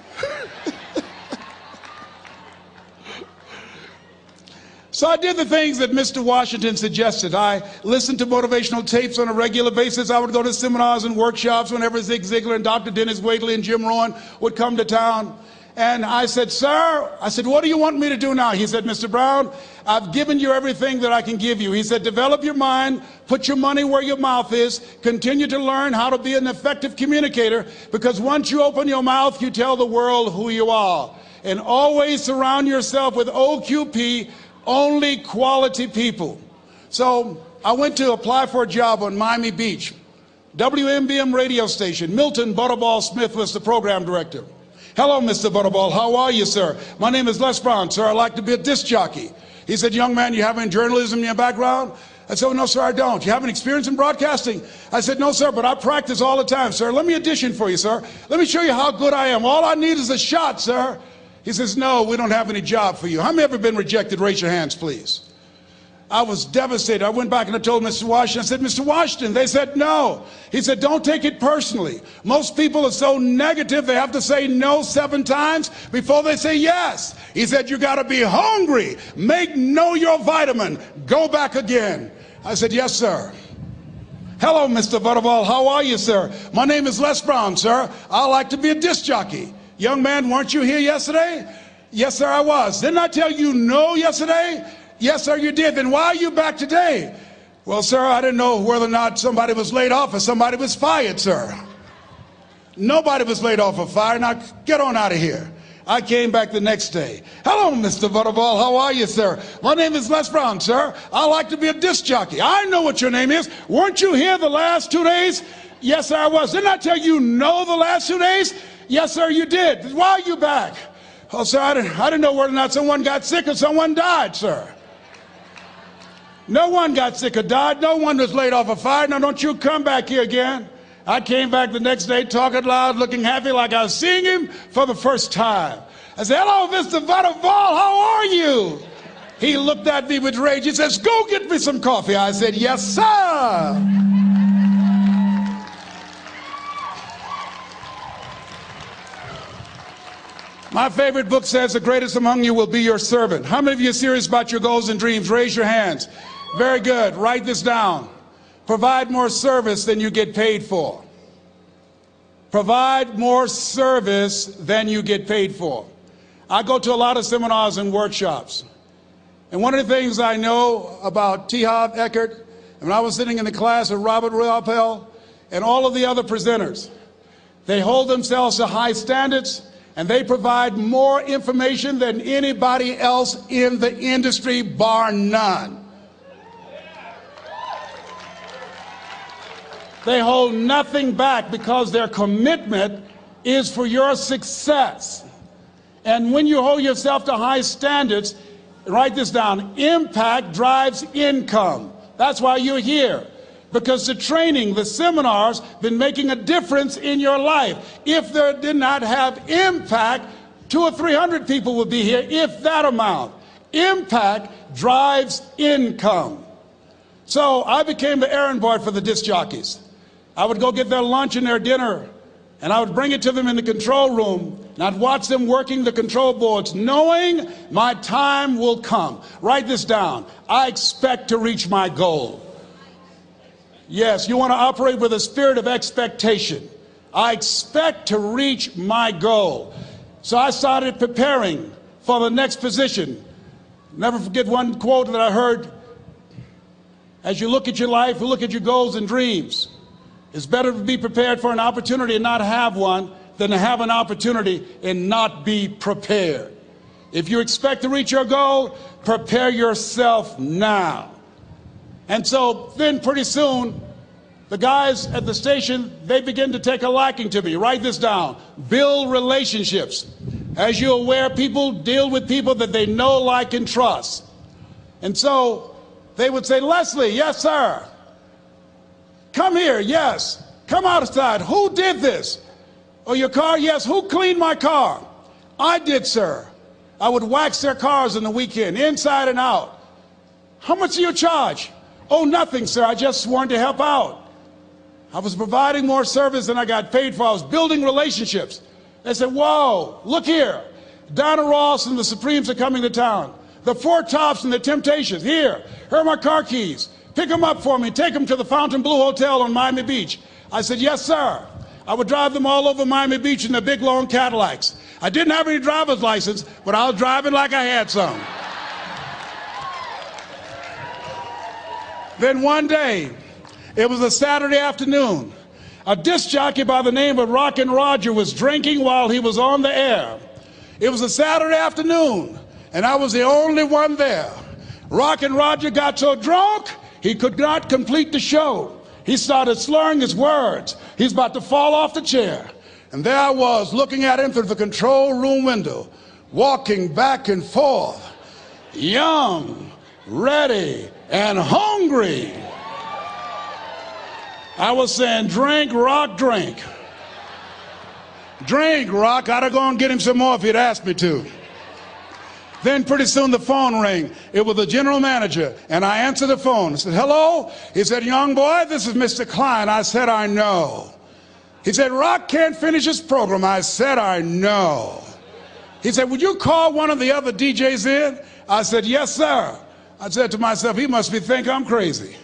So I did the things that Mr. Washington suggested. I listened to motivational tapes on a regular basis. I would go to seminars and workshops whenever Zig Ziglar and Dr. Dennis Waitley and Jim Rohn would come to town. And I said, sir, what do you want me to do now? He said, Mr. Brown, I've given you everything that I can give you. He said, develop your mind, put your money where your mouth is, continue to learn how to be an effective communicator, because once you open your mouth, you tell the world who you are. And always surround yourself with OQP, only quality people. So I went to apply for a job on Miami Beach. WMBM radio station. Milton Butterball Smith was the program director. Hello, Mr. Butterball. How are you, sir? My name is Les Brown, sir. I'd like to be a disc jockey. He said, young man, you have any journalism in your background? I said, oh, no, sir, I don't. You have any experience in broadcasting? I said, no, sir, but I practice all the time, sir. Let me audition for you, sir. Let me show you how good I am. All I need is a shot, sir. He says, no, we don't have any job for you. How many ever been rejected? Raise your hands, please. I was devastated. I went back and I told Mr. Washington, I said, Mr. Washington, they said no. He said, don't take it personally. Most people are so negative, they have to say no 7 times before they say yes. He said, you got to be hungry. Know your vitamin. Go back again. I said, yes, sir. Hello, Mr. Butterball. How are you, sir? My name is Les Brown, sir. I like to be a disc jockey. Young man, weren't you here yesterday? Yes, sir, I was. Didn't I tell you no yesterday? Yes, sir, you did. Then why are you back today? Well, sir, I didn't know whether or not somebody was laid off or somebody was fired, sir. Nobody was laid off or fired. Now, get on out of here. I came back the next day. Hello, Mr. Butterball. How are you, sir? My name is Les Brown, sir. I like to be a disc jockey. I know what your name is. Weren't you here the last 2 days? Yes, sir, I was. Didn't I tell you no the last 2 days? Yes, sir, you did. Why are you back? Oh, sir, I didn't know whether or not someone got sick or someone died, sir. No one got sick or died. No one was laid off or fired. Now, don't you come back here again. I came back the next day talking loud, looking happy like I was seeing him for the first time. I said, hello, Mr. Butterball, how are you? He looked at me with rage. He says, go get me some coffee. I said, yes, sir. My favorite book says the greatest among you will be your servant. How many of you are serious about your goals and dreams? Raise your hands. Very good. Write this down. Provide more service than you get paid for. Provide more service than you get paid for. I go to a lot of seminars and workshops. And one of the things I know about T. Harv Eker, when I was sitting in the class with Robert Ruppel and all of the other presenters, they hold themselves to high standards and they provide more information than anybody else in the industry, bar none. They hold nothing back because their commitment is for your success. And when you hold yourself to high standards, write this down, impact drives income. That's why you're here. Because the training, the seminars, been making a difference in your life. If they did not have impact, 200 or 300 people would be here, if that amount. Impact drives income. So I became the errand boy for the disc jockeys. I would go get their lunch and their dinner, and I would bring it to them in the control room, and I'd watch them working the control boards, knowing my time will come. Write this down. I expect to reach my goal. Yes, you want to operate with a spirit of expectation. I expect to reach my goal. So I started preparing for the next position. Never forget one quote that I heard. As you look at your life, you look at your goals and dreams. It's better to be prepared for an opportunity and not have one than to have an opportunity and not be prepared. If you expect to reach your goal, prepare yourself now. And so then pretty soon, the guys at the station, they begin to take a liking to me. Write this down. Build relationships. As you're aware, people deal with people that they know, like, and trust. And so they would say, Leslie, yes, sir. Come here, yes. Come outside. Who did this? Oh, your car? Yes. Who cleaned my car? I did, sir. I would wax their cars on the weekend, inside and out. How much do you charge? Oh, nothing, sir. I just wanted to help out. I was providing more service than I got paid for. I was building relationships. They said, whoa, look here. Donna Ross and the Supremes are coming to town. The Four Tops and the Temptations. Here are my car keys. Pick them up for me. Take them to the Fontainebleau Hotel on Miami Beach. I said, yes, sir. I would drive them all over Miami Beach in their big, long Cadillacs. I didn't have any driver's license, but I was driving like I had some. Then one day, it was a Saturday afternoon, a disc jockey by the name of Rockin' Roger was drinking while he was on the air. It was a Saturday afternoon, and I was the only one there. Rockin' Roger got so drunk, he could not complete the show. He started slurring his words. He's about to fall off the chair. And there I was, looking at him through the control room window, walking back and forth, young, ready, and hungry. I was saying, drink, Rock, drink. Drink, Rock. I'd have gone and get him some more if he'd asked me to. Then pretty soon the phone rang. It was the general manager, and I answered the phone. I said, hello? He said, young boy, this is Mr. Klein. I said, I know. He said, Rock can't finish his program. I said, I know. He said, would you call one of the other DJs in? I said, yes, sir. I said to myself, he must think I'm crazy.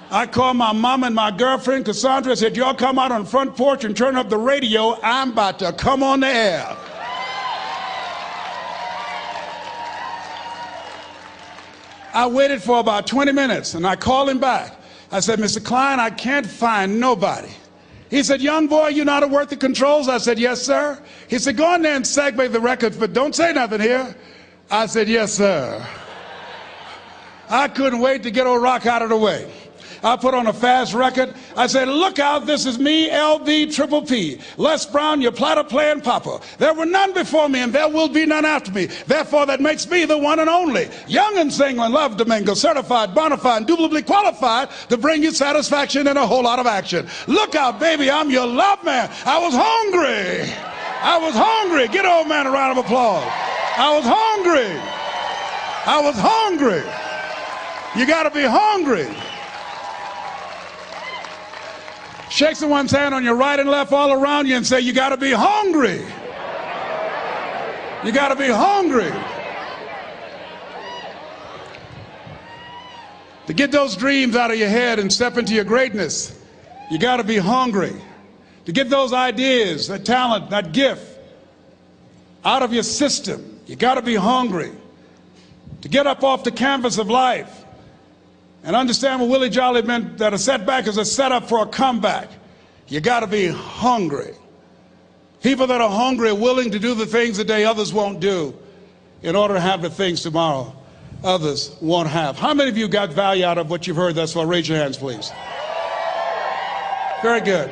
I called my mom and my girlfriend, Cassandra. I said, y'all come out on the front porch and turn up the radio. I'm about to come on the air. I waited for about 20 minutes, and I called him back. I said, Mr. Klein, I can't find nobody. He said, young boy, you know how to work the controls? I said, yes, sir. He said, go in there and segue the records, but don't say nothing here. I said, yes, sir. I couldn't wait to get old Rock out of the way. I put on a fast record. I said, look out, this is me, LB Triple P. Les Brown, your platter playing papa. There were none before me, and there will be none after me. Therefore, that makes me the one and only. Young and single, love Domingo, certified, bona fide, indubitably qualified to bring you satisfaction and a whole lot of action. Look out, baby, I'm your love man. I was hungry. I was hungry. Get old man a round of applause. I was hungry. I was hungry. You got to be hungry. Shake someone's hand on your right and left all around you and say, you got to be hungry. You got to be hungry. To get those dreams out of your head and step into your greatness, you got to be hungry. To get those ideas, that talent, that gift out of your system, you got to be hungry. To get up off the canvas of life and understand what Willie Jolly meant, that a setback is a setup for a comeback. You got to be hungry. People that are hungry are willing to do the things today others won't do in order to have the things tomorrow others won't have. How many of you got value out of what you've heard thus far? Raise your hands, please. Very good.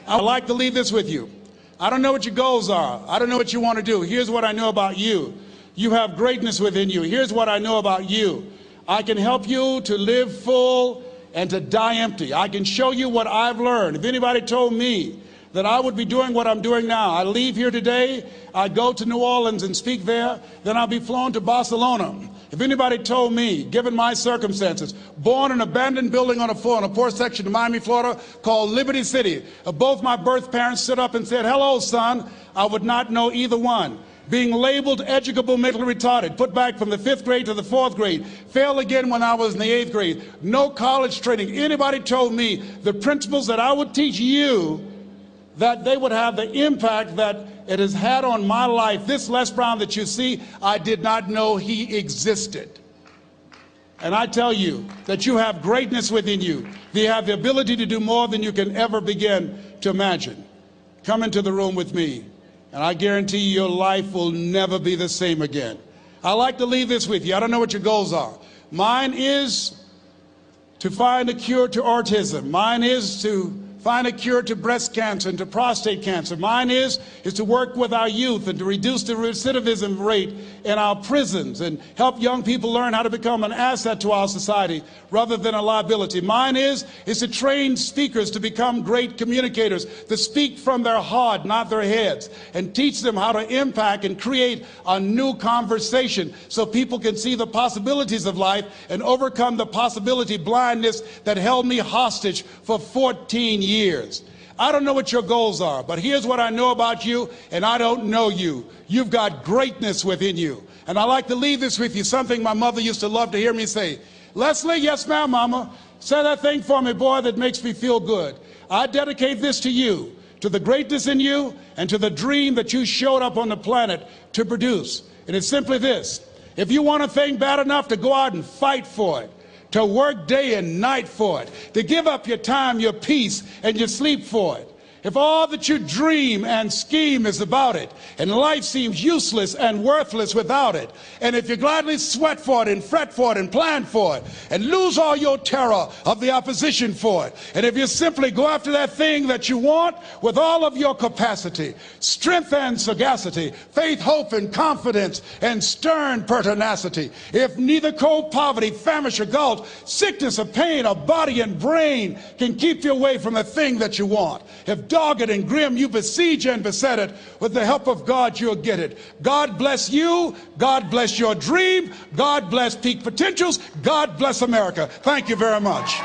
I'd like to leave this with you. I don't know what your goals are. I don't know what you want to do. Here's what I know about you. You have greatness within you. Here's what I know about you. I can help you to live full and to die empty. I can show you what I've learned. If anybody told me that I would be doing what I'm doing now, I leave here today, I go to New Orleans and speak there, then I'll be flown to Barcelona. If anybody told me, given my circumstances, born in an abandoned building on a poor section of Miami, Florida, called Liberty City, both my birth parents stood up and said, hello, son, I would not know either one. Being labeled educable mentally retarded, put back from the 5th grade to the 4th grade, failed again when I was in the 8th grade, no college training. Anybody told me the principles that I would teach you, that they would have the impact that it has had on my life. This Les Brown that you see, I did not know he existed. And I tell you that you have greatness within you. You have the ability to do more than you can ever begin to imagine. Come into the room with me, and I guarantee you your life will never be the same again. I like to leave this with you. I don't know what your goals are. Mine is to find a cure to autism. Mine is to find a cure to breast cancer and to prostate cancer. Mine is to work with our youth and to reduce the recidivism rate in our prisons and help young people learn how to become an asset to our society rather than a liability. Mine is to train speakers to become great communicators, to speak from their heart, not their heads, and teach them how to impact and create a new conversation so people can see the possibilities of life and overcome the possibility blindness that held me hostage for 14 years. I don't know what your goals are, but here's what I know about you, and I don't know you. You've got greatness within you. And I like to leave this with you, something my mother used to love to hear me say. Leslie, yes ma'am, mama. Say that thing for me, boy, that makes me feel good. I dedicate this to you, to the greatness in you, and to the dream that you showed up on the planet to produce. And it's simply this. If you want a thing bad enough to go out and fight for it, to work day and night for it, to give up your time, your peace, and your sleep for it. If all that you dream and scheme is about it, and life seems useless and worthless without it, and if you gladly sweat for it and fret for it and plan for it, and lose all your terror of the opposition for it, and if you simply go after that thing that you want with all of your capacity, strength and sagacity, faith, hope, and confidence, and stern pertinacity, if neither cold poverty, famish, or gulf, sickness or pain, or body and brain can keep you away from the thing that you want, if dogged and grim you besiege and beset it, with the help of God you'll get it. God bless you. God bless your dream. God bless Peak Potentials. God bless America. Thank you very much.